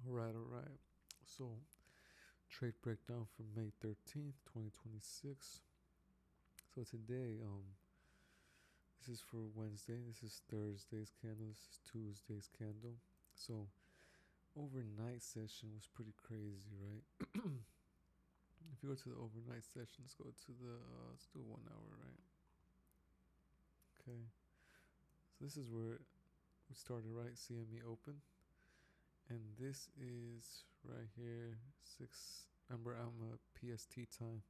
All right. So, trade breakdown for May 13th, 2026. So today, this is for Wednesday. This is Thursday's candle. This is Tuesday's candle. So, overnight session was pretty crazy, right? If you go to the overnight session, let's go to let's do 1 hour, right? Okay. So this is where we started, right? CME open. And this is right here, 6. Remember, I'm a PST time.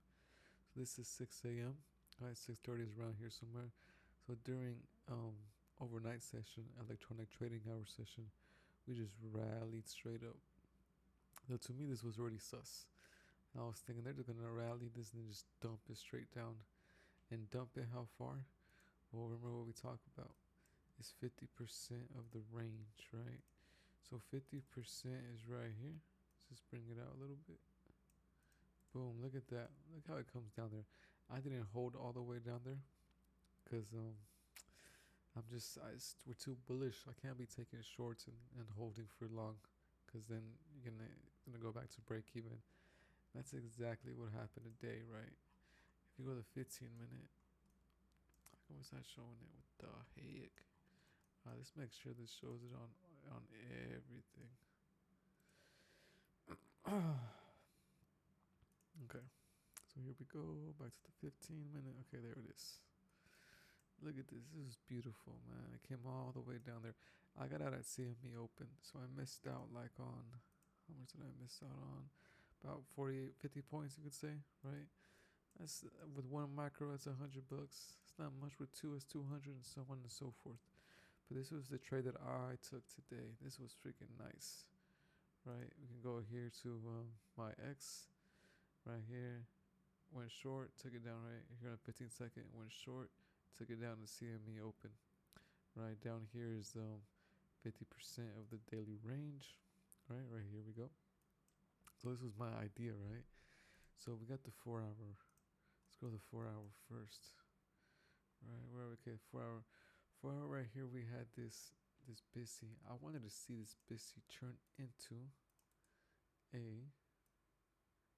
So this is 6 a.m. All right, 6:30 is around here somewhere. So during overnight session, electronic trading hour session, we just rallied straight up. So to me, this was already sus. I was thinking they're just gonna rally this and then just dump it straight down. And dump it how far? Well, remember what we talked about. It's 50% of the range, right? So 50% is right here. Let's just bring it out a little bit. Boom, look at that. Look how it comes down there. I didn't hold all the way down there because we're too bullish. I can't be taking shorts and holding for long because then you're gonna go back to break even. That's exactly what happened today, right? If you go to 15 minute, how was not showing it? What the heck? Let's make sure this shows it on everything. Okay, so here we go. Back to the 15 minute. Okay, there it is. Look at this. This is beautiful, man. It came all the way down there. I got out at CME open, so I missed out like on, how much did I miss out on? About 48, 50 points, you could say, right? That's with one micro, that's $100. It's not much. With two, it's 200, and so on and so forth. But this was the trade that I took today. This was freaking nice, right? We can go here to my X, right here. Went short, took it down right here on a 15 second. Went short, took it down to CME open. Right down here is 50% of the daily range. Right here we go. So this was my idea, right? So we got the 4 hour. Let's go to the 4 hour first. Right, where okay, 4 hour. 4 hour right here we had this BISI. I wanted to see this BISI turn into a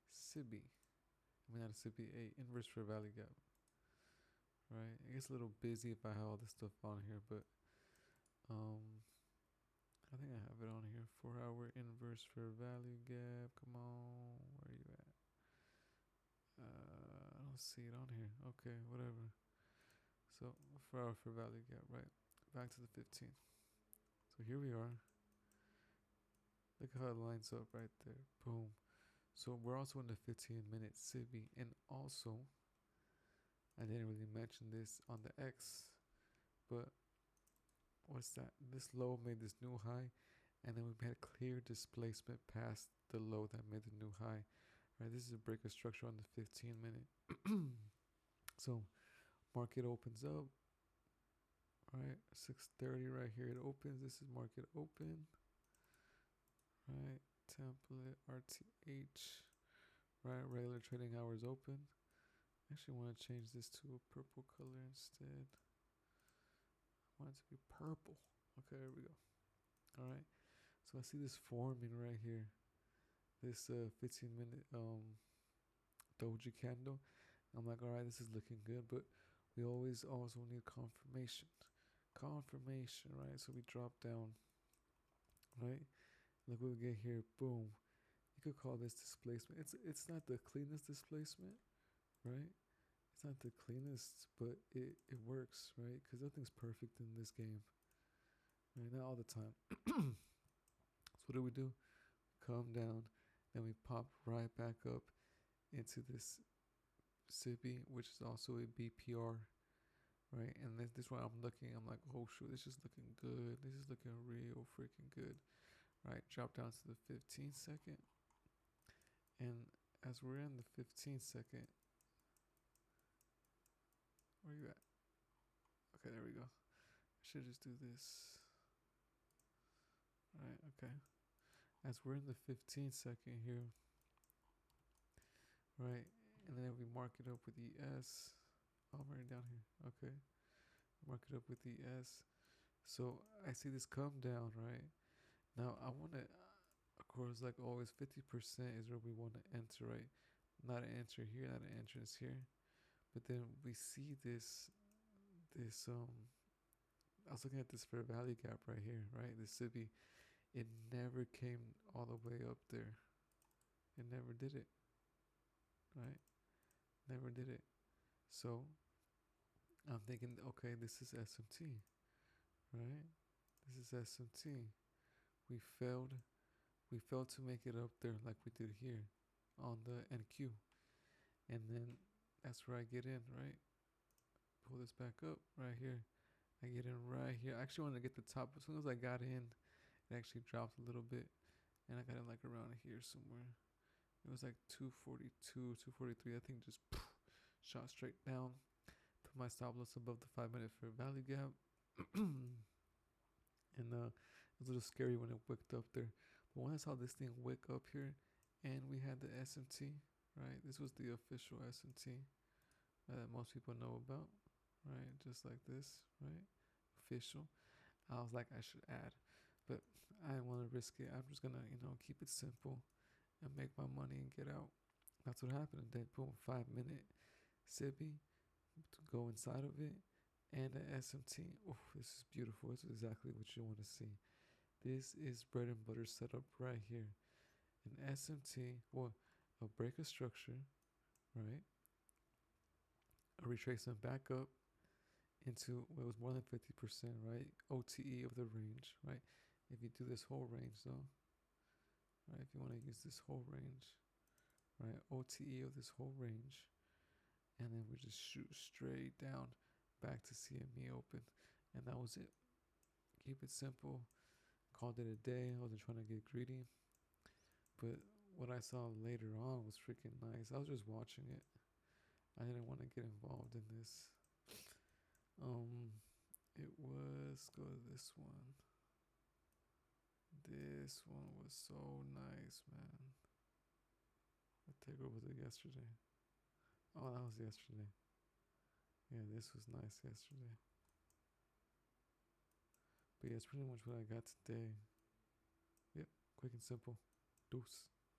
SIBI. I mean not a SIBI, a inverse fair value gap. Right? It gets a little busy if I have all this stuff on here, but I think I have it on here. 4 hour inverse fair value gap. Come on, where are you at? I don't see it on here. Okay, whatever. So 4 hour fair value gap, right? Back to the 15. So here we are. Look how it lines up right there. Boom. So we're also in the 15-minute SIBI, and also I didn't really mention this on the X, but what's that? This low made this new high, and then we had clear displacement past the low that made the new high. Right, this is a break of structure on the 15-minute. So market opens up. Right, 6:30 right here it opens. This is market open. Right, template RTH. Right, regular trading hours open. I actually want to change this to a purple color instead. I want it to be purple. Okay, there we go. All right, so I see this forming right here. This 15-minute doji candle. I'm like, all right, this is looking good, but we always also need confirmation. Confirmation, right? So we drop down, right? Look what we get here. Boom. You could call this displacement. It's not the cleanest displacement, right? It's not the cleanest, but it works, right? Because nothing's perfect in this game, right? Not all the time. So what do? Come down, then we pop right back up into this SIBI, which is also a BPR, right? And this is why I'm looking. I'm like, oh shoot, this is looking good. This is looking real freaking good, right? Drop down to the 15 second, and as we're in the 15 second, where you at? Okay, there we go. I should just do this. Right, okay. As we're in the 15 second here, right, and then we mark it up with ES. Oh, I'm already down here. Okay. Mark it up with ES. So I see this come down, right? Now I want to, course, like always, 50% is where we want to enter, right? Not an enter here, not an entrance here. But then we see this. I was looking at this fair value gap right here, right? This should be. It never came all the way up there. It never did it, right? Never did it. So I'm thinking, okay, this is SMT, right? This is SMT. We failed. We failed to make it up there like we did here on the NQ. And then that's where I get in, right? Pull this back up right here. I get in right here. I actually wanted to get the top. As soon as I got in, it actually dropped a little bit. And I got in like around here somewhere. It was like 242, 243. I think just shot straight down. Put my stop loss above the 5 minute fair value gap. And it was a little scary when it wicked up there. But when I saw this thing wick up here, and we had the SMT, right? This was the official SMT that most people know about, right? Just like this, right? Official. I was like, I should add, but I didn't want to risk it. I'm just gonna, keep it simple and make my money and get out. That's what happened. And then boom, 5 minute SIBI to go inside of it, and the SMT. Oh, this is beautiful. This is exactly what you want to see. This is bread and butter setup right here. An SMT, or a break of structure, right? A retracement back up into what was more than 50%, right? OTE of the range, right? If you do this whole range though, right? If you want to use this whole range, right? OTE of this whole range, and then we just shoot straight down back to CME open, and that was it. Keep it simple. Called it a day. I wasn't trying to get greedy, but what I saw later on was freaking nice. I was just watching it. I didn't want to get involved in this. It was, go to this one. This one was so nice, man. What takeover was it yesterday? Oh, that was yesterday. Yeah, this was nice yesterday. But yeah, it's pretty much what I got today. Yep, quick and simple. Deuce.